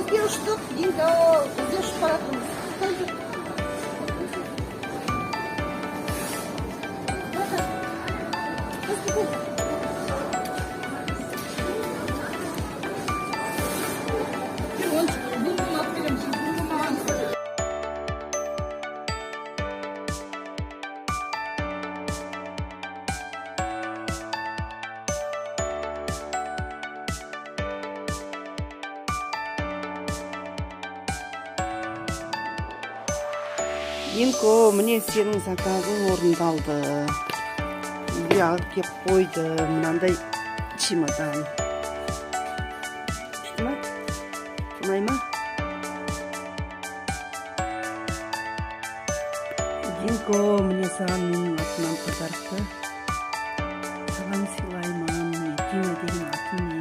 Bizге ұштық, Динка бізде ұшып баратырмыз. Динко, міне сенің заказың орындалды. Үйге алып кеп қойды. Мынандай чемодан. Күшті ма? Ұнай ма? Динко, міне саған менің атымнан подаркты. Саған сыйлаймын. Дина деген атым